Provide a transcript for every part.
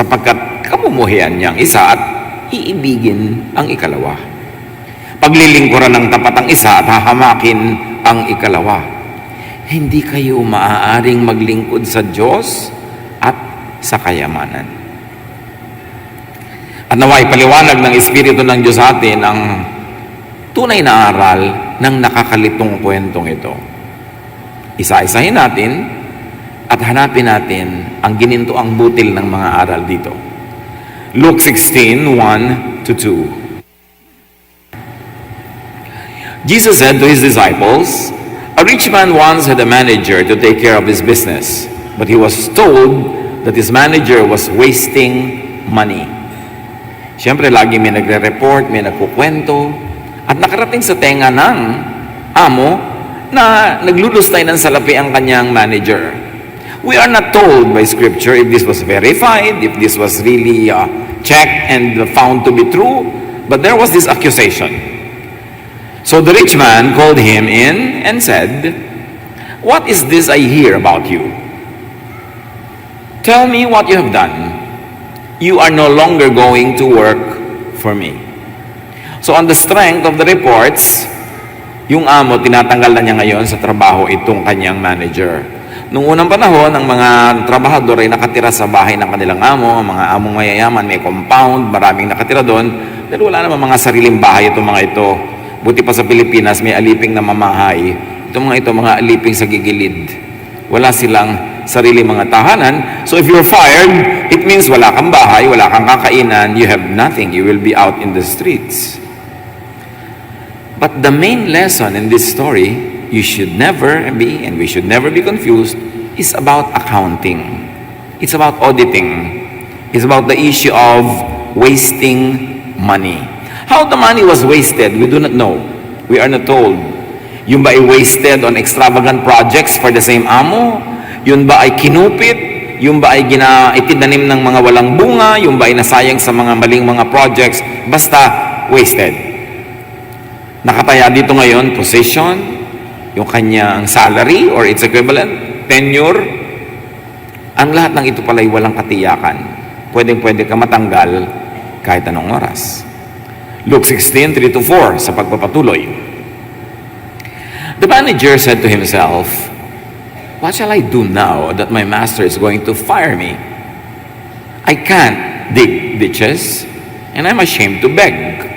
sapagkat kamumuhian niya ang isa at iibigin ang ikalawa. Paglilingkuran ng tapat ang isa at hahamakin ang ikalawa. Hindi kayo maaaring maglingkod sa Diyos at sa kayamanan. At naway paliwanag ng Espiritu ng Diyos sa atin ang tunay na aral ng nakakalitong kwentong ito. Isa-isahin natin at hanapin natin ang ginintoang butil ng mga aral dito. Luke 16:1-2. Jesus said to his disciples, "A rich man once had a manager to take care of his business, but he was told that his manager was wasting money." Siyempre, lagi may nagre-report, may nagkukwento, at nakarating sa tenga ng amo na naglulustay ng salapi ang kanyang manager. We are not told by Scripture if this was verified, if this was really checked and found to be true, but there was this accusation. So the rich man called him in and said, "What is this I hear about you? Tell me what you have done. You are no longer going to work for me." So on the strength of the reports, yung amo, tinatanggal na niya ngayon sa trabaho itong kanyang manager. Noong unang panahon, ang mga trabahador ay nakatira sa bahay ng kanilang amo, mga among mayayaman, may compound, maraming nakatira doon, dahil wala naman mga sariling bahay itong mga ito. Buti pa sa Pilipinas, may aliping na mamahay. Itong mga ito, mga aliping sa gigilid. Wala silang sarili mga tahanan. So if you're fired, it means wala kang bahay, wala kang kakainan, you have nothing. You will be out in the streets. But the main lesson in this story, you should never be, and we should never be confused, is about accounting. It's about auditing. It's about the issue of wasting money. How the money was wasted, we do not know. We are not told. Yung ba ay wasted on extravagant projects for the same amo? Yun ba ay kinupit? Yung ba ay itinanim ng mga walang bunga? Yung ba ay nasayang sa mga maling mga projects? Basta wasted. Nakataya dito ngayon, position, yung kanyang salary or its equivalent, tenure. Ang lahat ng ito pala'y walang katiyakan. Pwedeng-pwede ka matanggal kahit anong oras. Luke 16:3-4 sa pagpapatuloy. The manager said to himself, "What shall I do now that my master is going to fire me? I can't dig ditches and I'm ashamed to beg."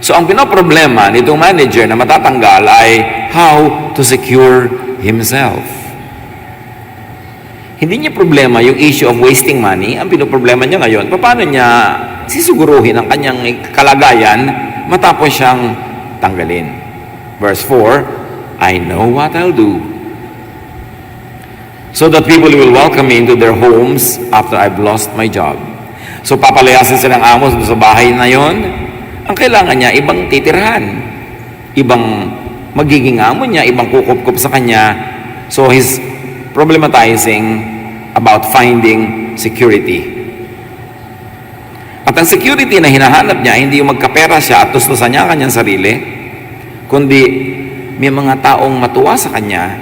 So ang pinoproblema nitong manager na matatanggal ay how to secure himself. Hindi niya problema yung issue of wasting money. Ang pinoproblema niya ngayon, paano niya sisuguruhin ang kanyang kalagayan matapos siyang tanggalin. Verse 4, "I know what I'll do, so that people will welcome me into their homes after I've lost my job." So papalayasin silang amos sa bahay na yon. Ang kailangan niya, ibang titirhan, ibang magiging amo niya, ibang kukup-kup sa kanya. So he's problematizing about finding security. At ang security na hinahanap niya, hindi yung magkapera siya at tustusan niya ang kanyang sarili, kundi may mga taong matuwa sa kanya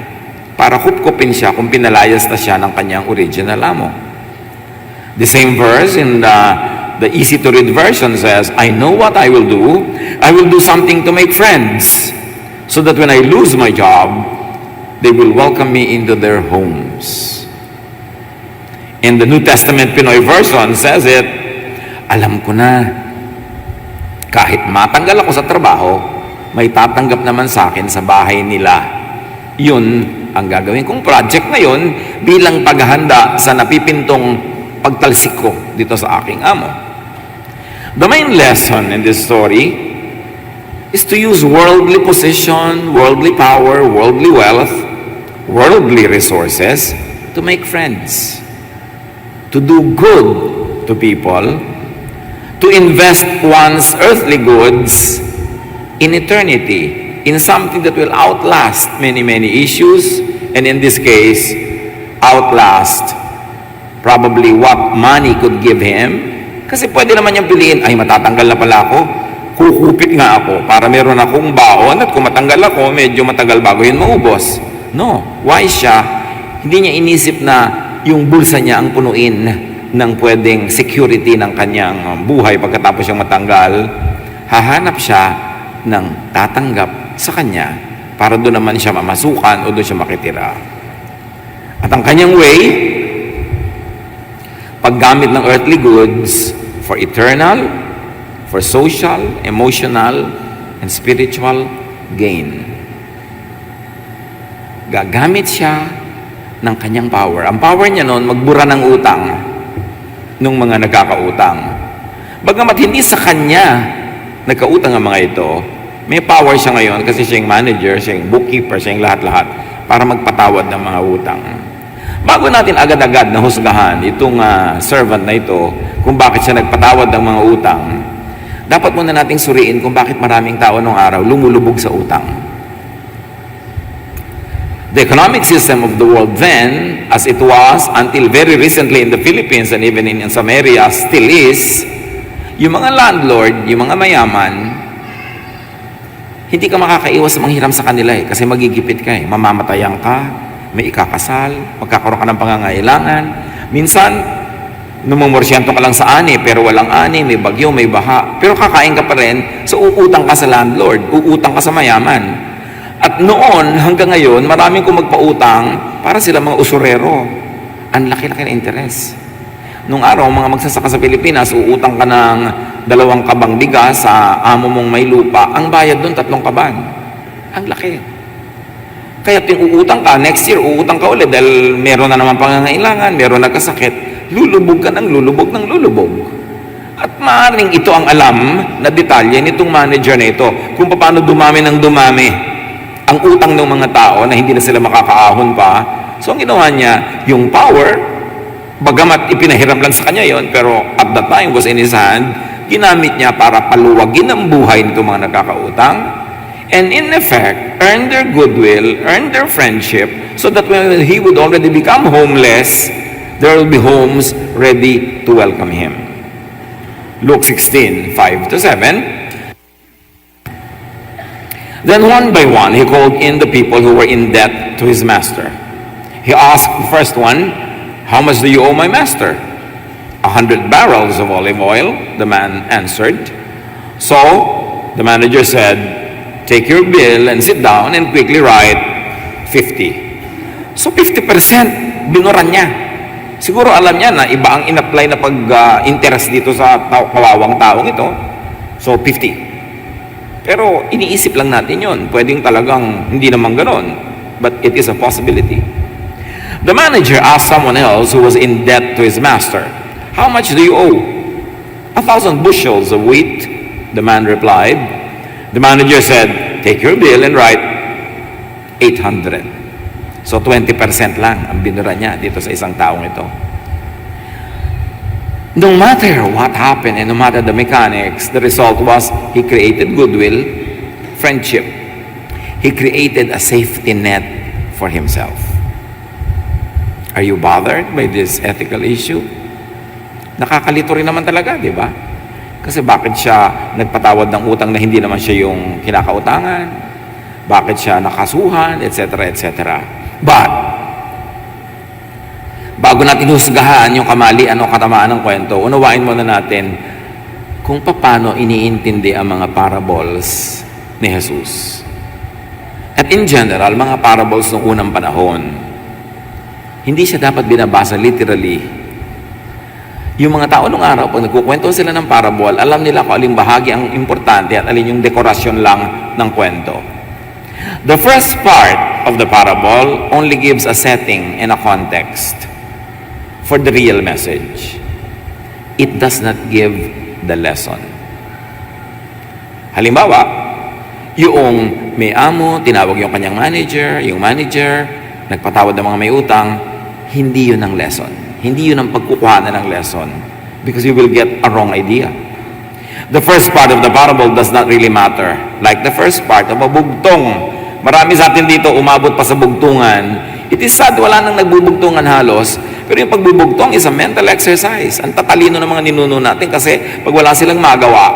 para kupkupin siya kung pinalayas na siya ng kanyang original amo. The same verse in the easy-to-read version says, "I know what I will do. I will do something to make friends, so that when I lose my job, they will welcome me into their homes." In the New Testament Pinoy version says it, "Alam ko na, kahit matanggal ako sa trabaho, may tatanggap naman sa akin sa bahay nila. Yun ang gagawin kong project ngayon bilang paghahanda sa napipintong pagtalsik ko dito sa aking amo." The main lesson in this story is to use worldly position, worldly power, worldly wealth, worldly resources to make friends, to do good to people, to invest one's earthly goods in eternity, in something that will outlast many, many issues, and in this case, outlast probably what money could give him. Kasi pwede naman niyang piliin, ay matatanggal na pala ako, kukupit nga ako para meron akong baon at kung matanggal ako, medyo matagal bago yun maubos. No, wise siya, hindi niya inisip na yung bulsa niya ang punuin ng pwedeng security ng kanyang buhay pagkatapos siyang matanggal, hahanap siya ng tatanggap sa kanya para doon naman siya mamasukan o doon siya makitira. At ang kanyang way, paggamit ng earthly goods for eternal, for social, emotional, and spiritual gain. Gagamit siya ng kanyang power. Ang power niya noon, magbura ng utang ng mga nagkakautang. Bagamat hindi sa kanya nagkautang ang mga ito, may power siya ngayon kasi siya yung manager, siya yung bookkeeper, siya yung lahat-lahat para magpatawad ng mga utang. Bago natin agad-agad na husgahan itong servant na ito kung bakit siya nagpatawad ng mga utang, dapat muna nating suriin kung bakit maraming tao nung araw lumulubog sa utang. The economic system of the world then, as it was until very recently in the Philippines and even in some areas still is, yung mga landlord, yung mga mayaman, hindi ka makakaiwas sa manghiram sa kanila kasi magigipit ka mamamatayan ka, may ikakasal, magkakaroon ka ng pangangailangan. Minsan, numumorsyento ka lang sa ani, pero walang ani, may bagyo, may baha. Pero kakain ka pa rin, so uutang ka sa landlord, uutang ka sa mayaman. At noon, hanggang ngayon, maraming magpautang para sila mga usurero. Ang laki-laki na interes. Nung araw, mga magsasaka sa Pilipinas, uutang ka ng 2 kabang bigas sa amo mong may lupa. Ang bayad doon, 3 kaban. Ang laki. Kaya uutang ka, next year, uutang ka ulit dahil meron na naman pangangailangan, meron nagkasakit. Lulubog ka ng lulubog ng lulubog. At maaaring ito ang alam na detalye nitong manager na ito kung paano dumami ng dumami ang utang ng mga tao na hindi na sila makakaahon pa. So ang ginawa niya, yung power, bagamat ipinahiram lang sa kanya yon, pero at that time was in his hand, ginamit niya para paluwagin ang buhay nitong mga nagkakautang, and in effect, earn their goodwill, earn their friendship, so that when he would already become homeless, there will be homes ready to welcome him. Luke 16:5-7. Then one by one, he called in the people who were in debt to his master. He asked the first one, "How much do you owe my master?" 100 barrels of olive oil, the man answered. So the manager said, "Take your bill and sit down and quickly write 50. So 50% binuran niya. Siguro alam niya na iba ang in-apply na pag-interest dito sa kawawang taong ito. So 50. Pero iniisip lang natin yon. Pwedeng talagang hindi naman ganon. But it is a possibility. The manager asked someone else who was in debt to his master, "How much do you owe?" 1,000 bushels of wheat, the man replied. The manager said, "Take your bill and write 800. So 20% lang ang binura niya dito sa isang taong ito. No matter what happened and no matter the mechanics, the result was he created goodwill, friendship. He created a safety net for himself. Are you bothered by this ethical issue? Nakakalito rin naman talaga, di ba? Kasi bakit siya nagpatawad ng utang na hindi naman siya yung kinakautangan? Bakit siya nakasuhan, etc., etc. But bago natin husgahan yung kamalian o katamaan ng kwento, unawain muna natin kung paano iniintindi ang mga parables ni Jesus. At in general, mga parables ng unang panahon, hindi siya dapat binabasa literally. Yung mga tao nung araw, pag nagkukwento sila ng parable, alam nila kung aling bahagi ang importante at alin yung dekorasyon lang ng kwento. The first part of the parable only gives a setting and a context for the real message. It does not give the lesson. Halimbawa, yung may amo, tinawag yung kanyang manager, yung manager, nagpatawad ng mga may utang, hindi yun ang lesson. Hindi yun ang pagkukuhanan ng lesson. Because you will get a wrong idea. The first part of the parable does not really matter. Like the first part of a bugtong. Marami sa atin dito umabot pa sa bugtungan. It is sad, wala nang nagbubugtungan halos. Pero yung pagbubugtong is a mental exercise. Ang tatalino ng mga ninuno natin kasi pag wala silang magawa,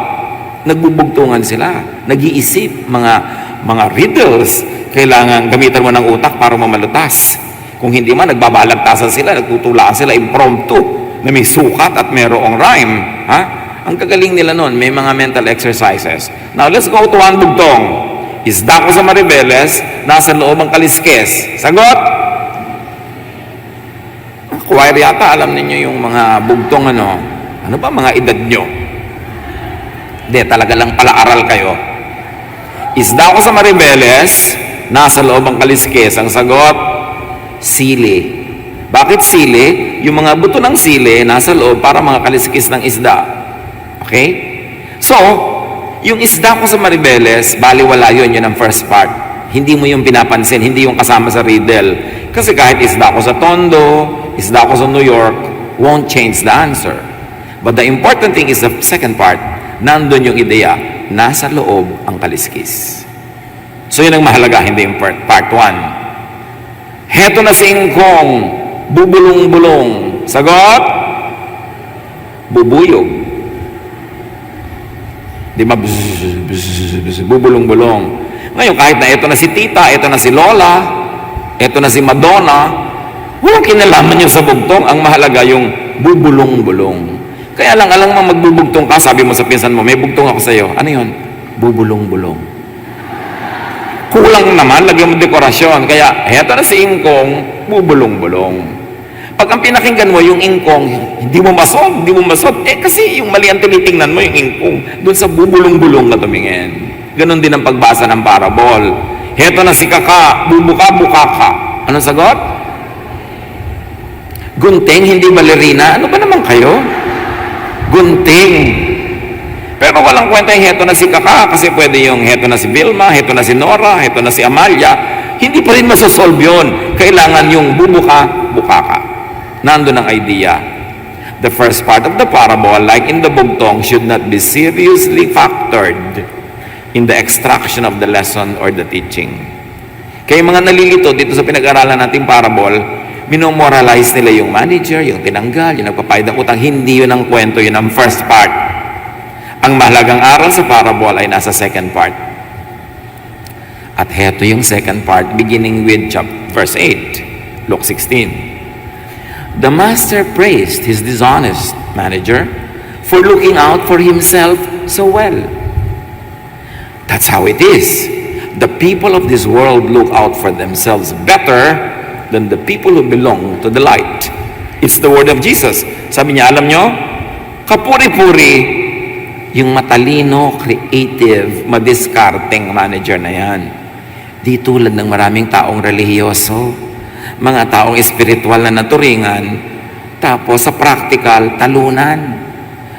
nagbubugtungan sila. Nag-iisip, mga riddles. Kailangan gamitan mo ng utak para mamalutas. Kung hindi man, nagbabalagtasan sila, nagtutulaan sila impromptu. na may sukat at mayroong rhyme. Ha? Ang kagaling nila nun, may mga mental exercises. Now, let's go to one bugtong. Isda ko sa Maribeles, nasa loob ang kaliskes. Sagot? Choir yata, alam ninyo yung mga bugtong ano. Ano ba mga edad nyo? Hindi, talaga lang pala-aral kayo. Isda ko sa Maribeles, nasa loob ang kaliskes. Ang sagot, sili. Bakit sili? Yung mga buto ng sili, nasa loob para mga kaliskis ng isda. Okay? So, yung isda ko sa Maribeles, baliwala yun ang first part. Hindi mo yung pinapansin, hindi yung kasama sa riddle. Kasi kahit isda ko sa Tondo, isda ko sa New York, won't change the answer. But the important thing is the second part. Nandun yung ideya, nasa loob ang kaliskis. So yun ang mahalaga, hindi yung part 1. Heto na si Ingkong, bubulong-bulong. Sagot? Bubuyog. Di ba? Bubulong-bulong. Ngayon, kahit na ito na si Tita, ito na si Lola, ito na si Madonna, walang kinalaman yung sa bugtong. Ang mahalaga yung bubulong-bulong. Kaya lang, alang mo magbubugtong ka, sabi mo sa pinsan mo, may bugtong ako sa'yo. Ano yun? Bubulong-bulong. Kulang naman, lagyan mo dekorasyon. Kaya, eto na si Ingkong, bubulong-bulong. Pag ang pinakinggan mo, yung Ingkong, hindi mo masod. Kasi yung mali ang tinitingnan mo, yung Ingkong, doon sa bubulong-bulong ka tumingin. Ganon din ang pagbasa ng parable. Heto na si Kaka, bubuka-buka ka. Anong sagot? Gunting, hindi balerina. Ano ba naman kayo? Gunting. Pero walang kwenta yung heto na si Kaka, kasi pwede yung heto na si Vilma, heto na si Nora, heto na si Amalia. Hindi pa rin masosolve yun. Kailangan yung bubuka-buka ka. Nandun ang idea. The first part of the parable, like in the bugtong, should not be seriously factored in the extraction of the lesson or the teaching. Kaya mga nalilito dito sa pinag-aralan nating parable, minomoralize nila yung manager, yung tinanggal, yung nagpapayad ng utang. Hindi yun ang kwento, yun ang first part. Ang mahalagang aral sa parable ay nasa second part. At heto yung second part, beginning with verse 8, Luke 16. The master praised his dishonest manager for looking out for himself so well. That's how it is. The people of this world look out for themselves better than the people who belong to the light. It's the word of Jesus. Sabi niya, alam nyo, kapuri-puri yung matalino, creative, madiskarteng manager na yan. Di tulad ng maraming taong relihiyoso, mga taong espiritual na naturingan, tapos sa practical, talunan.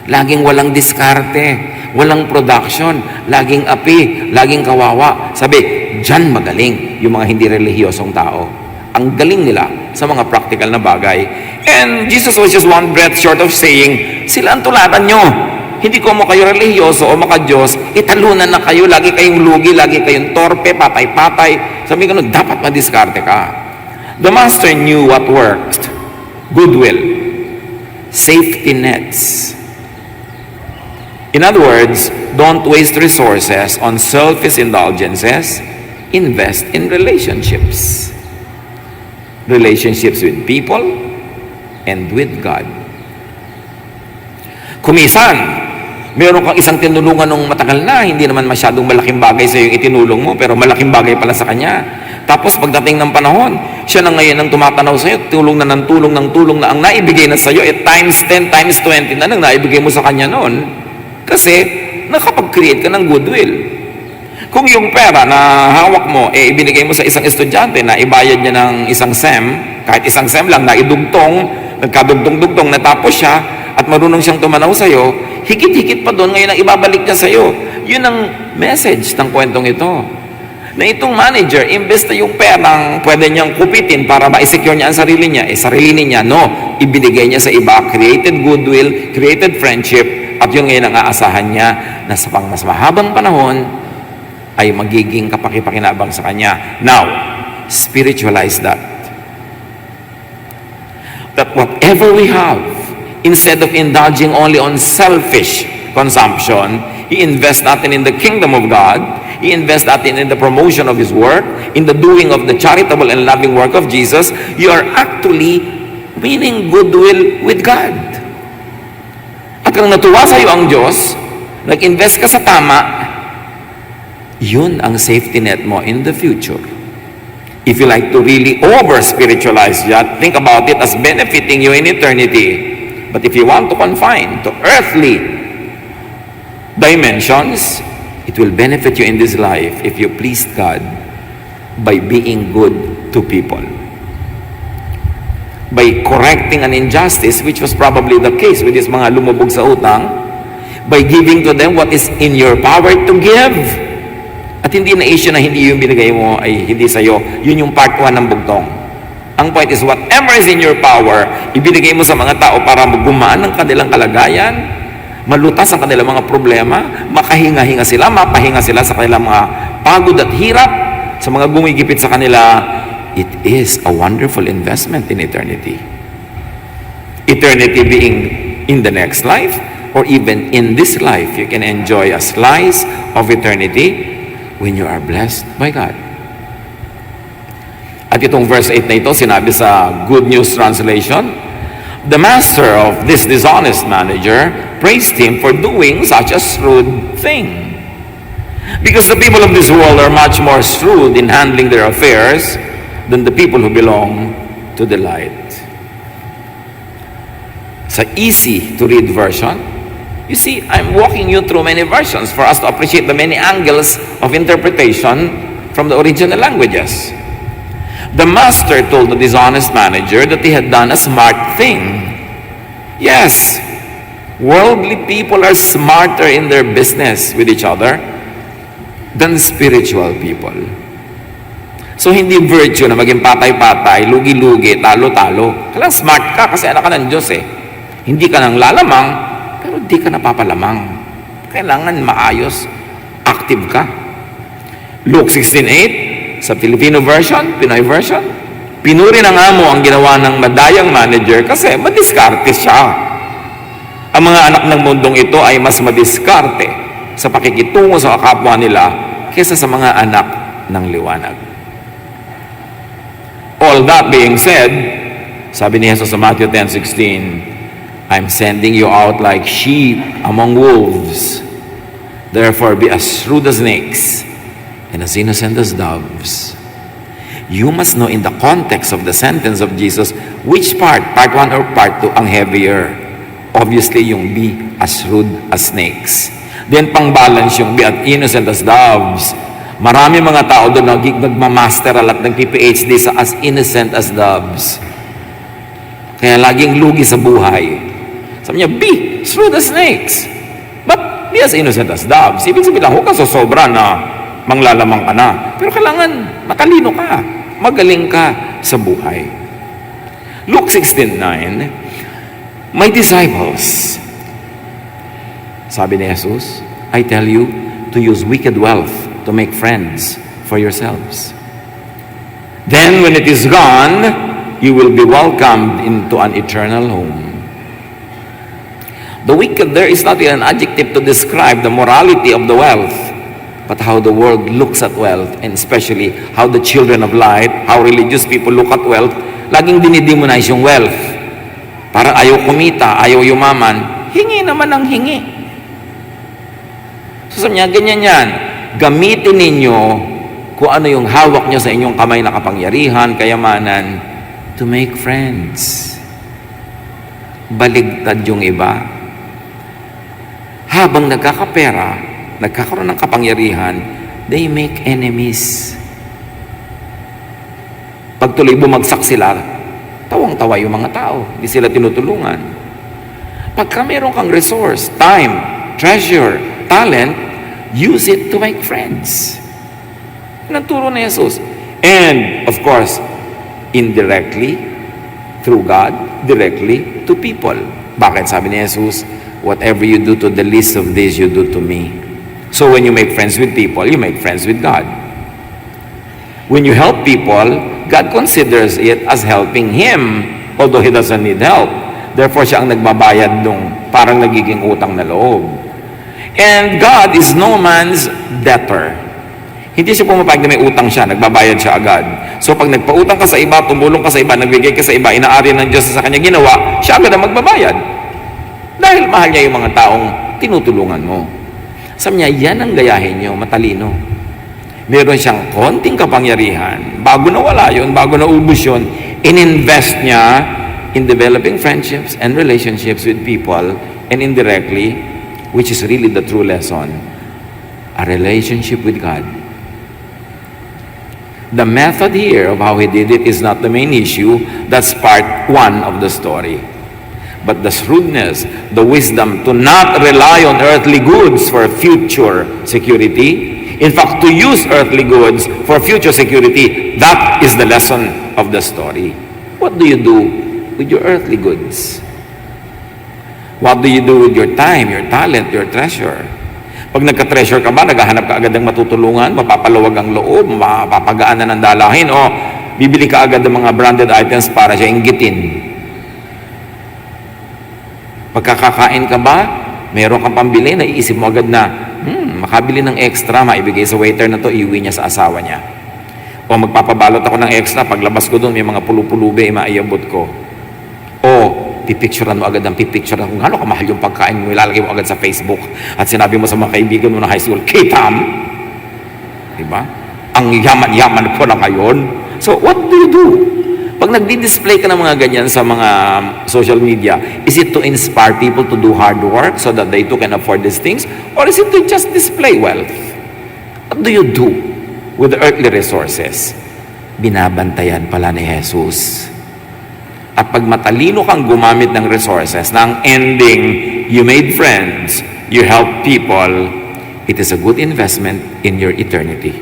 Laging walang diskarte, walang production, laging api, laging kawawa. Sabi, dyan magaling yung mga hindi relihiyosong tao. Ang galing nila sa mga practical na bagay. And Jesus was just one breath short of saying, sila ang tulatan nyo. Hindi ko mo kayo relihiyoso o maka-Diyos, italunan na kayo, lagi kayong lugi, lagi kayong torpe, patay-patay. Sabi ko, dapat madiskarte ka. The master knew what worked. Goodwill. Safety nets. In other words, don't waste resources on selfish indulgences. Invest in relationships. Relationships with people and with God. Kumisan, meron kang isang tinulungan nung matagal na, hindi naman masyadong malaking bagay sa yung itinulong mo, pero malaking bagay pala sa kanya. Tapos pagdating ng panahon, siya na ngayon ang tumatanaw sa iyo, tulong na ng tulong ng tulong na ang naibigay na sa iyo, times 10, times 20 na nang naibigay mo sa kanya noon. Kasi nakapag-create ka ng goodwill. Kung yung pera na hawak mo, ibinigay mo sa isang estudyante na ibayad niya ng isang SEM, kahit isang SEM lang, naidugtong, nagkadugtong-dugtong, natapos siya, at marunong siyang tumanaw sa iyo, higit-higit pa doon, ngayon ang ibabalik niya sa iyo. Yun ang message ng kwentong ito. Na itong manager, imbes na yung perang pwede niyang kupitin para ma-secure niya ang sarili niya, sarili niya, no, ibinigay niya sa iba, created goodwill, created friendship, at yun ngayon ang aasahan niya na sa pang mas mahabang panahon ay magiging kapaki-pakinabang sa kanya. Now, spiritualize that. That whatever we have, instead of indulging only on selfish consumption, i-invest natin in the kingdom of God, i-invest natin in the promotion of His work, in the doing of the charitable and loving work of Jesus. You are actually meaning goodwill with God. At kung natuwa sa iyo ang Diyos, nag-invest ka sa tama, yun ang safety net mo in the future. If you like to really over-spiritualize that, think about it as benefiting you in eternity. But if you want to confine to earthly dimensions, it will benefit you in this life if you please God by being good to people. By correcting an injustice, which was probably the case with these mga lumubog sa utang, by giving to them what is in your power to give. At hindi na issue na hindi yung binigay mo ay hindi sa'yo. Yun yung part 1 ng bugtong. Ang point is, whatever is in your power, ibinigay mo sa mga tao para gumaan ang kanilang kalagayan, malutas ang kanilang mga problema, makahinga-hinga sila, mapahinga sila sa kanilang mga pagod at hirap, sa mga gumigipit sa kanila. It is a wonderful investment in eternity. Eternity being in the next life, or even in this life, you can enjoy a slice of eternity when you are blessed by God. At itong verse 8 na ito, sinabi sa Good News Translation, the master of this dishonest manager praised him for doing such a shrewd thing. Because the people of this world are much more shrewd in handling their affairs than the people who belong to the light. Sa easy to read version, you see, I'm walking you through many versions for us to appreciate the many angles of interpretation from the original languages. The master told the dishonest manager that he had done a smart thing. Yes, worldly people are smarter in their business with each other than spiritual people. So hindi virtue na maging patay-patay, lugi-lugi, talo-talo. Kailangan smart ka kasi anak ka ng Diyos eh. Hindi ka nang lalamang, pero di ka napapalamang. Kailangan maayos, active ka. Luke 16:8, sa Filipino version, Pinoy version, pinuri ng amo ang ginawa ng madayang manager kasi madiskarte siya. Ang mga anak ng mundong ito ay mas madiskarte sa pakikitungo sa kapwa nila kaysa sa mga anak ng liwanag. All that being said, sabi ni Jesus sa Matthew 10:16, I'm sending you out like sheep among wolves. Therefore, be as shrewd as snakes and as innocent as doves. You must know in the context of the sentence of Jesus, which part 1 or part 2, ang heavier. Obviously, yung be as shrewd as snakes. Then, pang-balance yung be as innocent as doves. Marami mga tao doon na nagmamasteral at nag-PhD sa as innocent as doves. Kaya laging lugi sa buhay. Sabi niya, be shrewd as snakes, but be as innocent as doves. Ibig sabihin lang, huwag ka sosobra na manglalamang ka na. Pero kailangan matalino ka, magaling ka sa buhay. Luke 16:9, my disciples, sabi ni Jesus, I tell you to use wicked wealth to make friends for yourselves. Then when it is gone, you will be welcomed into an eternal home. The wicked there is not an adjective to describe the morality of the wealth, but how the world looks at wealth, and especially how the children of light, how religious people look at wealth. Laging dinidemonize yung wealth. Parang ayaw kumita, ayaw yumaman. Hingi naman ang hingi. So sabi niya, ganyan yan. Gamitin ninyo kung ano yung hawak nyo sa inyong kamay na kapangyarihan, kayamanan, to make friends. Baligtad yung iba. Habang nagkakapera, nagkakaroon ng kapangyarihan, they make enemies. Pag tuloy bumagsak sila, tawang-tawa yung mga tao. Hindi sila tinutulungan. Pagka meron kang resource, time, treasure, talent, use it to make friends. Nagturo na Jesus. And, of course, indirectly, through God, directly to people. Bakit sabi ni Jesus, whatever you do to the least of these, you do to me. So when you make friends with people, you make friends with God. When you help people, God considers it as helping Him, although He doesn't need help. Therefore, siya ang nagbabayad nung parang nagiging utang na loob. And God is no man's debtor. Hindi siya pumapayag na may utang siya, nagbabayad siya agad. So pag nagpautang ka sa iba, tumulong ka sa iba, nagbigay ka sa iba, inaari ng Diyos sa kanya ginawa, siya agad ang magbabayad. Dahil mahal niya yung mga taong tinutulungan mo. Sabi niya, yan ang gayahin niyo, matalino. Meron siyang konting kapangyarihan. Bago nawala yun, bago naubos yun, ininvest niya in developing friendships and relationships with people, and indirectly, which is really the true lesson, a relationship with God. The method here of how he did it is not the main issue. That's part one of the story. But the shrewdness, the wisdom to not rely on earthly goods for future security, in fact, to use earthly goods for future security, that is the lesson of the story. What do you do with your earthly goods? What do you do with your time, your talent, your treasure? Pag nagka-treasure ka ba, naghahanap ka agad ng matutulungan, mapapaluwag ang loob, mapapagaan na ng dalahin, o bibili ka agad ng mga branded items para siya inggitin. Pagkakakain ka ba, meron kang pambili, naiisip mo agad na, makabili ng extra, maibigay sa waiter na to, iuwi niya sa asawa niya. O magpapabalot ako ng extra, paglabas ko doon, may mga pulupulube, maiabot ko. O pipicturean mo agad ang pipicturean kung gaano kamahal yung pagkain mo, ilalagay mo agad sa Facebook at sinabi mo sa mga kaibigan mo na high school, K-Tam! Diba? Ang yaman-yaman ko na ngayon. So, what do you do? Pag nagdi-display ka ng mga ganyan sa mga social media, is it to inspire people to do hard work so that they too can afford these things? Or is it to just display wealth? What do you do with the earthly resources? Binabantayan pala ni Jesus. At pag matalino kang gumamit ng resources, na ang ending, you made friends, you help people, it is a good investment in your eternity.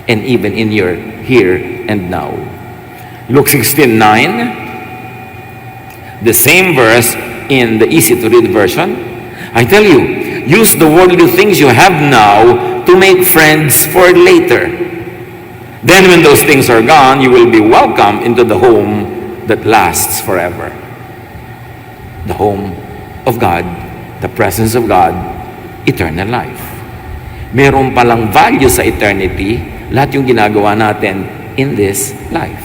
And even in your here and now. Luke 16:9, the same verse in the easy-to-read version. I tell you, use the worldly things you have now to make friends for later. Then when those things are gone, you will be welcomed into the home that lasts forever. The home of God, the presence of God, eternal life. Meron palang value sa eternity, lahat yung ginagawa natin in this life.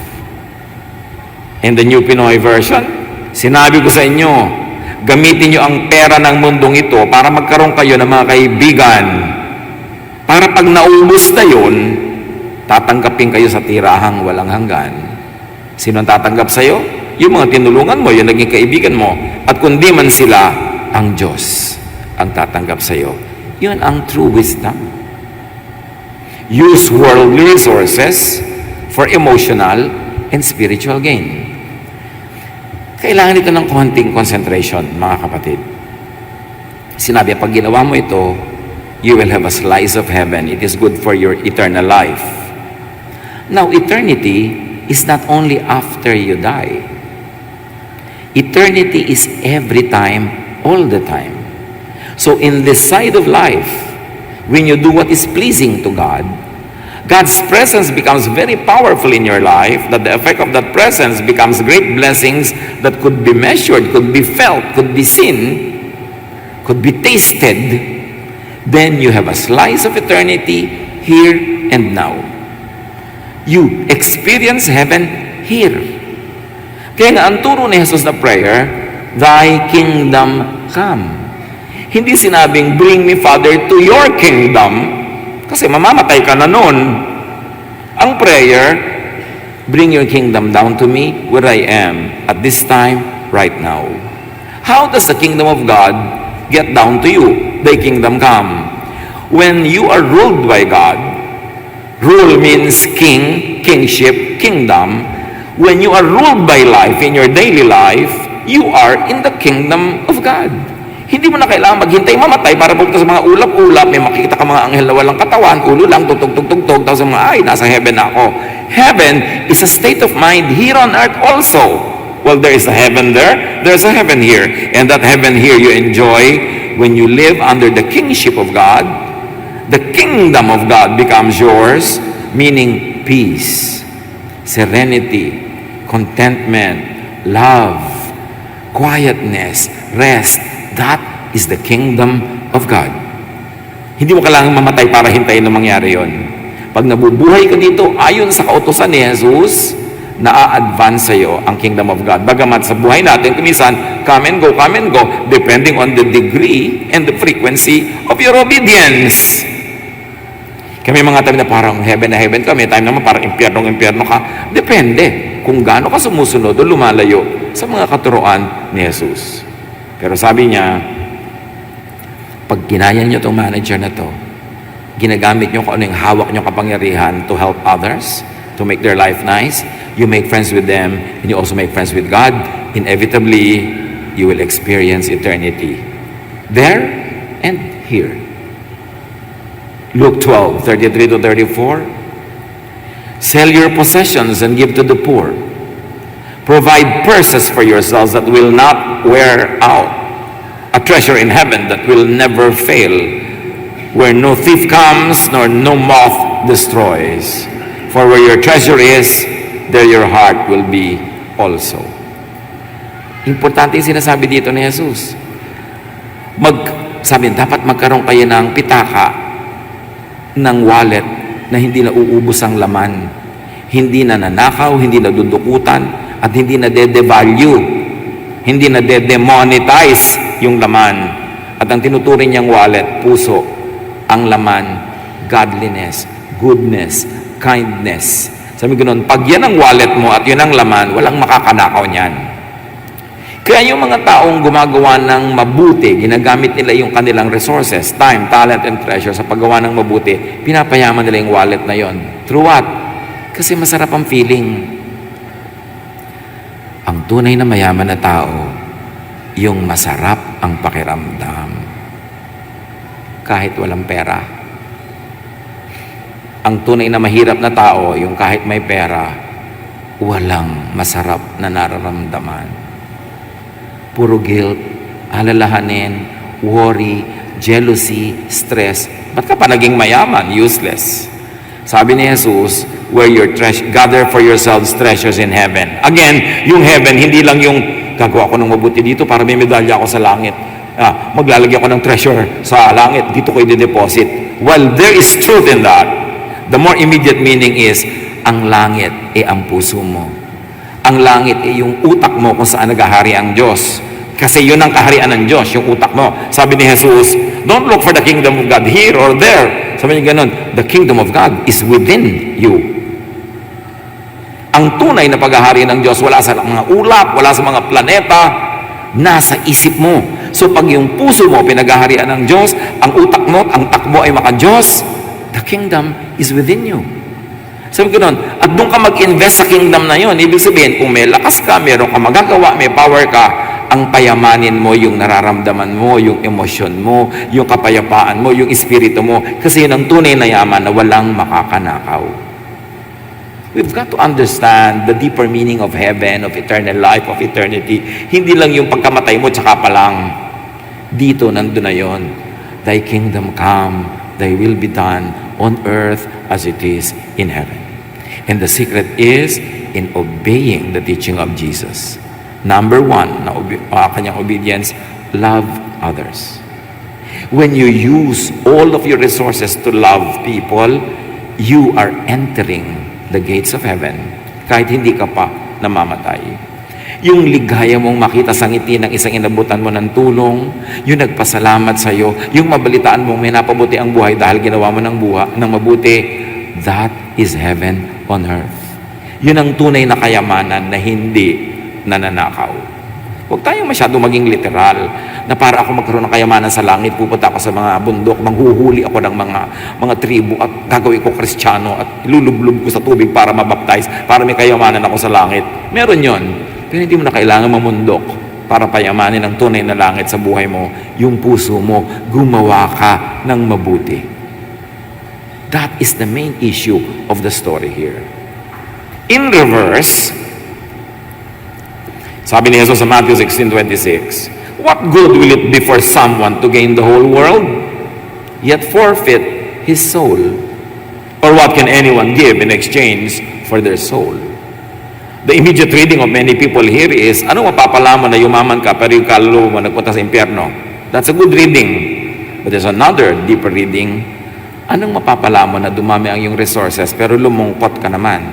In the New Pinoy version, sinabi ko sa inyo, gamitin nyo ang pera ng mundong ito para magkaroon kayo ng mga kaibigan. Para pag naubos na yun, tatanggapin kayo sa tirahang walang hanggan. Sino ang tatanggap sa'yo? Yung mga tinulungan mo, yung naging kaibigan mo. At kundi man sila, ang Diyos ang tatanggap sa'yo. Yun ang true wisdom. Use worldly resources for emotional and spiritual gain. Kailangan ito ng konting concentration, mga kapatid. Sinabi, pag ginawa mo ito, you will have a slice of heaven. It is good for your eternal life. Now, eternity is not only after you die. Eternity is every time, all the time. So in this side of life, when you do what is pleasing to God, God's presence becomes very powerful in your life, that the effect of that presence becomes great blessings that could be measured, could be felt, could be seen, could be tasted. Then you have a slice of eternity here and now. You experience heaven here. Kaya nga, ang turo ni Jesus na prayer, Thy kingdom come. Hindi sinabing, bring me, Father, to your kingdom, kasi mamamatay ka na nun. Ang prayer, bring your kingdom down to me where I am at this time, right now. How does the kingdom of God get down to you? Thy kingdom come. When you are ruled by God, rule means king, kingship, kingdom. When you are ruled by life in your daily life, you are in the kingdom of God. Hindi mo na kailangan maghintay mamatay para pupunta sa mga ulap-ulap, may makikita ka mga anghel na walang katawan, ulo lang, tugtog-tugtog, tapos mga, ay, nasa heaven na ako. Heaven is a state of mind here on earth also. Well, there is a heaven there, there's a heaven here. And that heaven here you enjoy when you live under the kingship of God. The kingdom of God becomes yours, meaning peace, serenity, contentment, love, quietness, rest. That is the kingdom of God. Hindi mo kailangang mamatay para hintayin na mangyari yon. Pag nabubuhay ka dito, ayon sa kautusan ni Jesus, na-advance sa'yo ang kingdom of God. Bagamat sa buhay natin, kumisan, come and go, depending on the degree and the frequency of your obedience. Kami mga time na parang heaven na heaven ka, may time naman parang impyerno ka. Depende kung gaano ka sumusunod o lumalayo sa mga katuruan ni Jesus. Pero sabi niya, pag ginaya niyo itong manager na to, ginagamit niyo kung ano yung hawak niyo kapangyarihan to help others, to make their life nice, you make friends with them, and you also make friends with God, inevitably, you will experience eternity. There and here. Luke 12:33-34. Sell your possessions and give to the poor. Provide purses for yourselves that will not wear out, a treasure in heaven that will never fail, where no thief comes nor no moth destroys. For where your treasure is, there your heart will be also. Importante yung sinasabi dito ni Jesus. Sabi, dapat magkaroon kayo ng pitaka, ng wallet na hindi na uubos ang laman, hindi na nanakaw, hindi na dudukutan, at hindi na de-devalue, hindi na de-demonetize yung laman. At ang tinuturing niyang wallet, puso, ang laman, godliness, goodness, kindness. Sabi ko noon, pag yan ang wallet mo at yun ang laman, walang makakanakaw niyan. Kaya yung mga taong gumagawa ng mabuti, ginagamit nila yung kanilang resources, time, talent, and treasure sa paggawa ng mabuti, pinapayaman nila yung wallet na yon. Through what? Kasi masarap ang feeling. Ang tunay na mayaman na tao, yung masarap ang pakiramdam. Kahit walang pera. Ang tunay na mahirap na tao, yung kahit may pera, walang masarap na nararamdaman. Puro guilt, alalahanin, worry, jealousy, stress. Ba't ka pa naging mayaman? Useless. Sabi ni Jesus, where your gather for yourselves treasures in heaven. Again, yung heaven, hindi lang yung gagawa ko ng mabuti dito para may medalya ako sa langit. Maglalagay ako ng treasure sa langit, dito ko i-deposit. Well, there is truth in that. The more immediate meaning is, ang langit ang puso mo. Ang langit yung utak mo kung saan naghahari ang Diyos. Kasi yun ang kaharian ng Diyos, yung utak mo. Sabi ni Jesus, don't look for the kingdom of God here or there. Sabi niya ganun, the kingdom of God is within you. Ang tunay na paghahari ng Diyos, wala sa mga ulap, wala sa mga planeta, nasa isip mo. So pag yung puso mo pinaghaharian ng Diyos, ang utak mo, ang takbo ay maka-Diyos, the kingdom is within you. Sabi ko nun, at doon ka mag-invest sa kingdom na yun. Ibig sabihin, kung may lakas ka, meron ka magagawa, may power ka, ang payamanin mo, yung nararamdaman mo, yung emosyon mo, yung kapayapaan mo, yung espiritu mo. Kasi yun ang tunay na yaman na walang makakanakaw. We've got to understand the deeper meaning of heaven, of eternal life, of eternity. Hindi lang yung pagkamatay mo, tsaka pa lang. Dito, nandun na yun. Thy kingdom come, thy will be done on earth as it is in heaven. And the secret is in obeying the teaching of Jesus. Number one, na kanyang obedience, love others. When you use all of your resources to love people, you are entering the gates of heaven kahit hindi ka pa namamatay. Yung ligaya mong makita sa ngiti ng isang inabutan mo ng tulong, yung nagpasalamat sa iyo, yung mabalitaan mong may napabuti ang buhay dahil ginawa mo ng mabuti, that is heaven on earth. Yun ang tunay na kayamanan na hindi nananakaw. Huwag tayong masyado maging literal na para ako magkaroon ng kayamanan sa langit, pupunta ako sa mga bundok, manghuhuli ako ng mga tribu at gagawin ko Kristiyano at ilulublob ko sa tubig para mabaptize, para may kayamanan ako sa langit. Meron yon. Pero hindi mo na kailangan mamundok para payamanin ang tunay na langit sa buhay mo. Yung puso mo, gumawa ka ng mabuti. That is the main issue of the story here. In reverse, sabi ni Jesus sa Matthew 16:26, what good will it be for someone to gain the whole world, yet forfeit his soul? Or what can anyone give in exchange for their soul? The immediate reading of many people here is, ano mapapalaman na yumaman ka pero yung kaluluwa mo nagpunta sa impyerno? That's a good reading. But there's another deeper reading. Anong mapapala mo na dumami ang iyong resources pero lumungkot ka naman?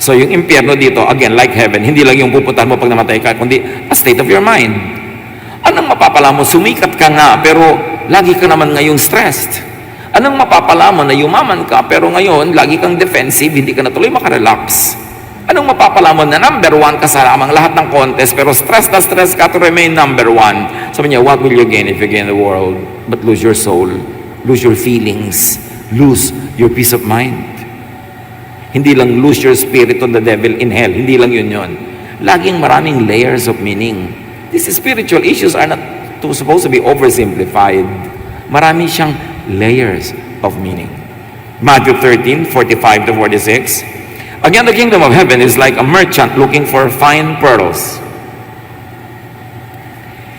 So yung impyerno dito, again, like heaven, hindi lang yung pupuntahan mo pag namatay ka, kundi a state of your mind. Anong mapapala mo? Sumikat ka nga, pero lagi ka naman ngayong stressed. Anong mapapala mo na yumaman ka, pero ngayon, lagi kang defensive, hindi ka na tuloy makarelax? Anong mapapala mo na number one ka sa amang lahat ng contest, pero stress na stress ka to remain number one? Sabi niya, what will you gain if you gain the world, but lose your soul, lose your feelings, lose your peace of mind? Hindi lang lose your spirit on the devil in hell, hindi lang yun. Laging maraming layers of meaning. These spiritual issues are not supposed to be oversimplified. Marami siyang layers of meaning. Matthew 13:45 to 46. Again, the kingdom of heaven is like a merchant looking for fine pearls.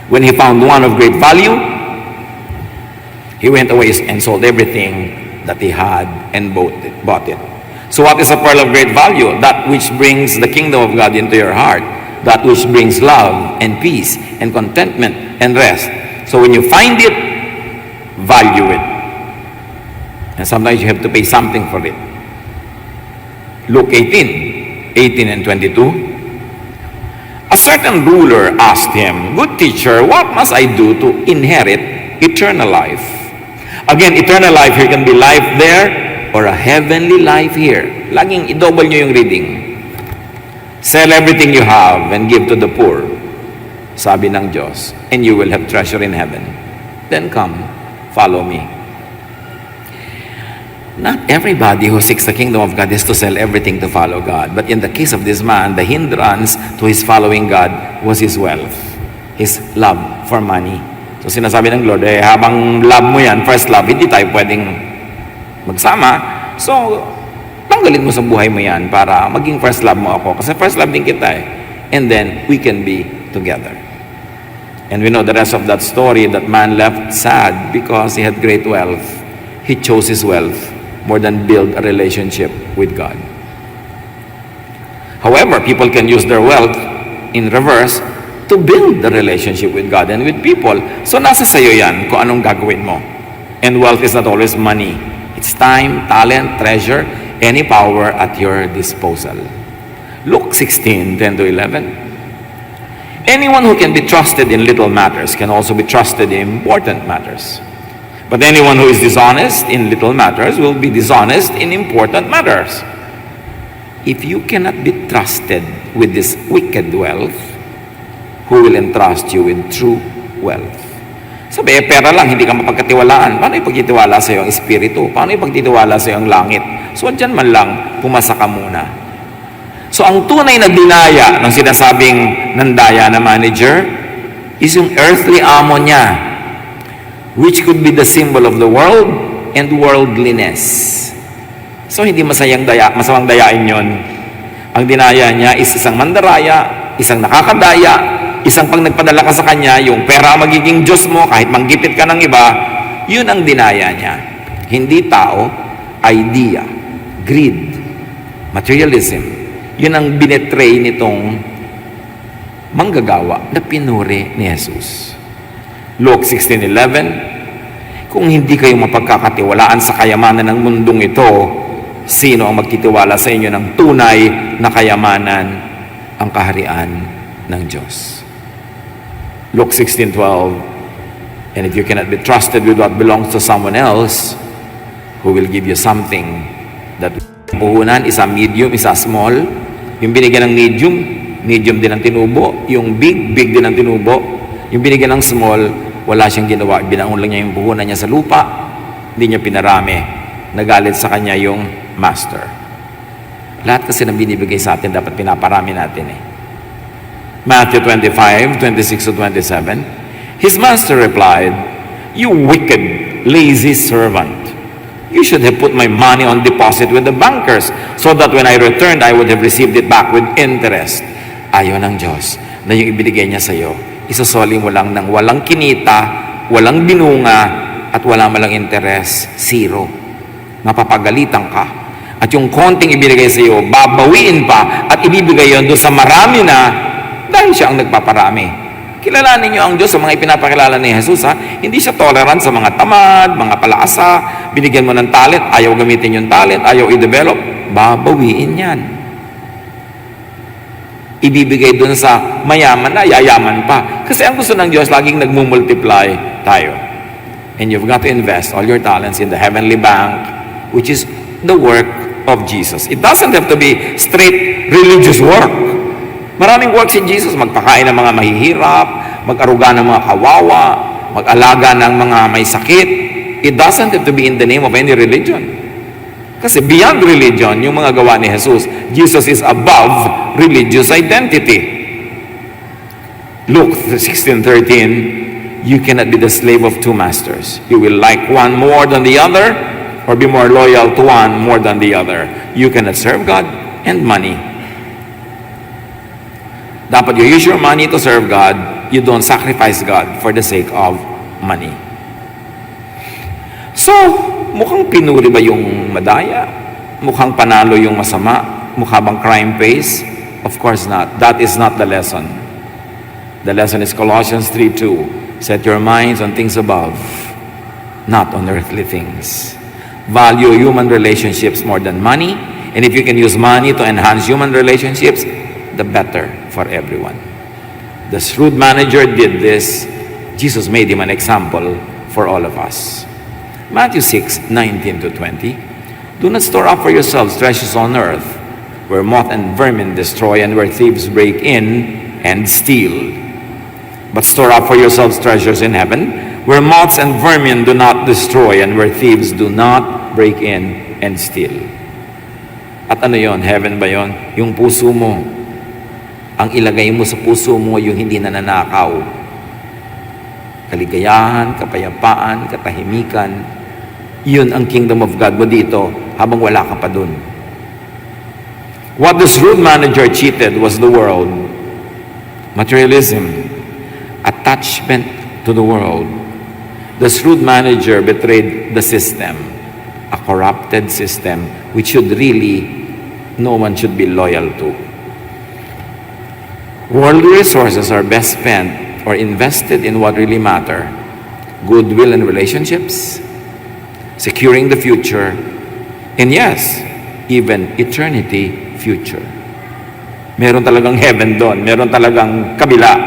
When he found one of great value, he went away and sold everything that he had and bought it. So what is a pearl of great value? That which brings the kingdom of God into your heart. That which brings love and peace and contentment and rest. So when you find it, value it. And sometimes you have to pay something for it. Luke 18 and 22. A certain ruler asked him, "Good teacher, what must I do to inherit eternal life?" Again, eternal life here can be life there or a heavenly life here. Laging i-double nyo yung reading. Sell everything you have and give to the poor, sabi ng Diyos, and you will have treasure in heaven. Then come, follow me. Not everybody who seeks the kingdom of God is to sell everything to follow God. But in the case of this man, the hindrance to his following God was his wealth, his love for money. So sinasabi ng Lord, habang love mo yan, first love, hindi tayo pwedeng magsama. So, tanggalin mo sa buhay mo yan para maging first love mo ako. Kasi first love din kita eh. And then, we can be together. And we know the rest of that story, that man left sad because he had great wealth. He chose his wealth more than build a relationship with God. However, people can use their wealth in reverse to build the relationship with God and with people. So nasa sayo yan kung anong gagawin mo. And wealth is not always money. It's time, talent, treasure, any power at your disposal. Luke 16:10 to 11. Anyone who can be trusted in little matters can also be trusted in important matters. But anyone who is dishonest in little matters will be dishonest in important matters. If you cannot be trusted with this wicked wealth, who will entrust you with true wealth? Sabi, pera lang, hindi ka mapagkatiwalaan. Paano ipagtitiwala sa iyo ang espiritu? Paano ipagtitiwala sa iyo ang langit? So, dyan man lang, pumasa ka muna. So, ang tunay na dinaya ng sinasabing nandaya na manager is yung earthly amo niya, which could be the symbol of the world and worldliness. So, hindi masamang dayain yon. Ang dinaya niya is isang mandaraya, isang nakakadaya, isang pag nagpadala ka sa kanya, yung pera magiging Diyos mo, kahit manggipit ka ng iba, yun ang dinaya niya. Hindi tao, idea, greed, materialism. Yun ang binetray nitong manggagawa na pinuri ni Jesus. Luke 16:11, kung hindi kayo mapagkakatiwalaan sa kayamanan ng mundong ito, sino ang magtitiwala sa inyo ng tunay na kayamanan, ang kaharian ng Diyos? Luke 16:12, and if you cannot be trusted with what belongs to someone else, who will give you something that puhunan, isa medium, isa small. Yung binigyan ng medium din ang tinubo. Yung big din ang tinubo. Yung binigyan ng small, wala siyang ginawa. Binaon lang niya yung puhunan niya sa lupa. Hindi niya pinarami. Nagalit sa kanya yung master. Lahat kasi na binibigay sa atin, dapat pinaparami natin eh. Matthew 25:26-27. His master replied, "You wicked, lazy servant. You should have put my money on deposit with the bankers so that when I returned, I would have received it back with interest." Ayaw ng Diyos na yung ibinigay niya sa iyo, isasoli mo lang ng walang kinita, walang binunga, at wala malang interest, zero. Mapapagalitan ka. At yung konting ibinigay sa iyo, babawiin pa at ibibigay yon doon sa marami na dahil siya ang nagpaparami. Kilalanin niyo ang Diyos sa mga ipinapakilala ni Jesus, ha? Hindi siya tolerant sa mga tamad, mga palaasa. Binigyan mo ng talent, ayaw gamitin yung talent, ayaw i-develop. Babawiin yan. Ibibigay dun sa mayaman na, yayaman pa. Kasi ang gusto ng Diyos, laging nagmumultiply tayo. And you've got to invest all your talents in the heavenly bank, which is the work of Jesus. It doesn't have to be straight religious work. Maraming works in Jesus. Magpakain ng mga mahihirap, mag-aruga ng mga kawawa, mag-alaga ng mga may sakit. It doesn't have to be in the name of any religion. Kasi beyond religion, yung mga gawa ni Jesus, Jesus is above religious identity. Luke 16:13, you cannot be the slave of two masters. You will like one more than the other, or be more loyal to one more than the other. You cannot serve God and money. Dapat you use your money to serve God. You don't sacrifice God for the sake of money. So, mukhang pinuri ba yung madaya? Mukhang panalo yung masama? Mukha bang crime pays? Of course not. That is not the lesson. The lesson is Colossians 3:2. Set your minds on things above, not on earthly things. Value human relationships more than money. And if you can use money to enhance human relationships, the better for everyone. The shrewd manager did this. Jesus made him an example for all of us. Matthew 6:19-20. Do not store up for yourselves treasures on earth, where moth and vermin destroy and where thieves break in and steal. But store up for yourselves treasures in heaven, where moths and vermin do not destroy and where thieves do not break in and steal. At ano yon? Heaven ba yon? Yung puso mo. Ang ilagay mo sa puso mo yung hindi nananakaw. Kaligayahan, kapayapaan, katahimikan. Yun ang kingdom of God mo dito habang wala ka pa dun. What the shrewd manager cheated was the world. Materialism. Attachment to the world. The shrewd manager betrayed the system. A corrupted system which should really no one should be loyal to. Worldly resources are best spent or invested in what really matter. Goodwill and relationships, securing the future, and yes, even eternity future. Meron talagang heaven doon. Meron talagang kabila.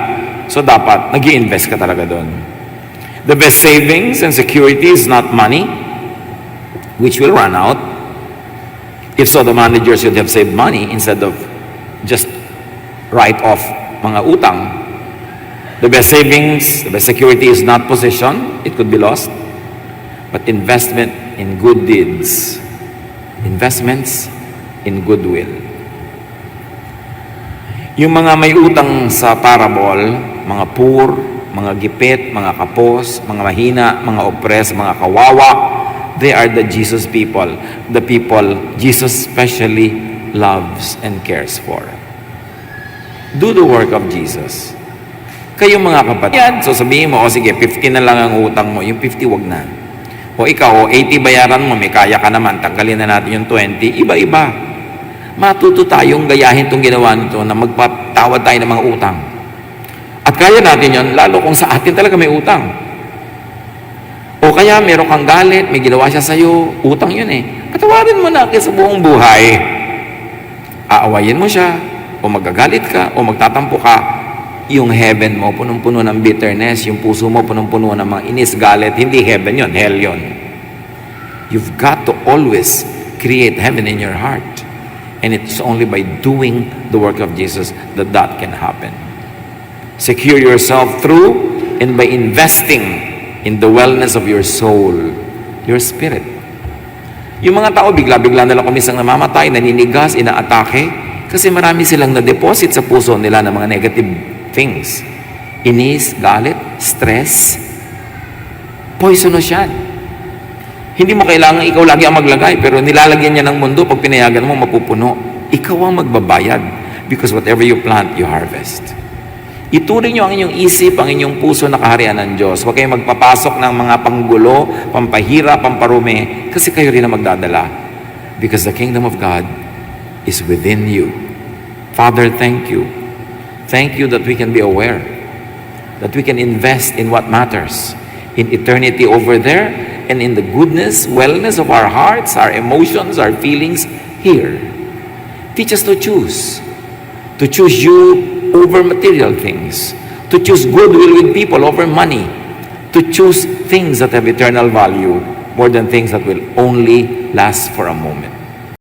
So dapat, nag-i-invest ka talaga doon. The best savings and security is not money, which will run out. If so, the manager should have saved money instead of just write off mga utang. The best savings, the best security is not possession. It could be lost. But investment in good deeds. Investments in goodwill. Yung mga may utang sa parable, mga poor, mga gipit, mga kapos, mga mahina, mga oppressed, mga kawawa, they are the Jesus people. The people Jesus specially loves and cares for. Do the work of Jesus. Kayong mga kapatid, so sabihin mo, o sige, 50 na lang ang utang mo, yung 50 wag na. O ikaw, 80 bayaran mo, may kaya ka naman, tanggalin na natin yung 20, iba-iba. Matuto tayong gayahin itong ginawa nito na magpatawad tayo ng mga utang. At kaya natin yon lalo kung sa atin talaga may utang. O kaya meron kang galit, may ginawa siya sa'yo, utang yun eh. Patawarin mo na sa buong buhay. Aawayin mo siya, o magagalit ka, o magtatampo ka, yung heaven mo, punong-puno ng bitterness, yung puso mo, punong-puno ng mga inis, galit, hindi heaven yon, hell yon. You've got to always create heaven in your heart. And it's only by doing the work of Jesus that that can happen. Secure yourself through and by investing in the wellness of your soul, your spirit. Yung mga tao, bigla-bigla na lang kumisang namamatay, naninigas, inaatake, kasi marami silang na-deposit sa puso nila ng mga negative things. Inis, galit, stress, poisonous yan. Hindi mo kailangan ikaw lagi ang maglagay, pero nilalagyan niya ng mundo, pag pinayagan mo, mapupuno. Ikaw ang magbabayad, because whatever you plant, you harvest. Ituring niyo ang inyong isip, ang inyong puso na kaharian ng Diyos. Huwag kayong magpapasok ng mga panggulo, pampahira, pamparumi, kasi kayo rin ang magdadala. Because the kingdom of God is within you. Father, thank you. Thank you that we can be aware that we can invest in what matters, in eternity over there, and in the goodness, wellness of our hearts, our emotions, our feelings here. Teach us to choose you over material things, to choose goodwill with people over money, to choose things that have eternal value more than things that will only last for a moment.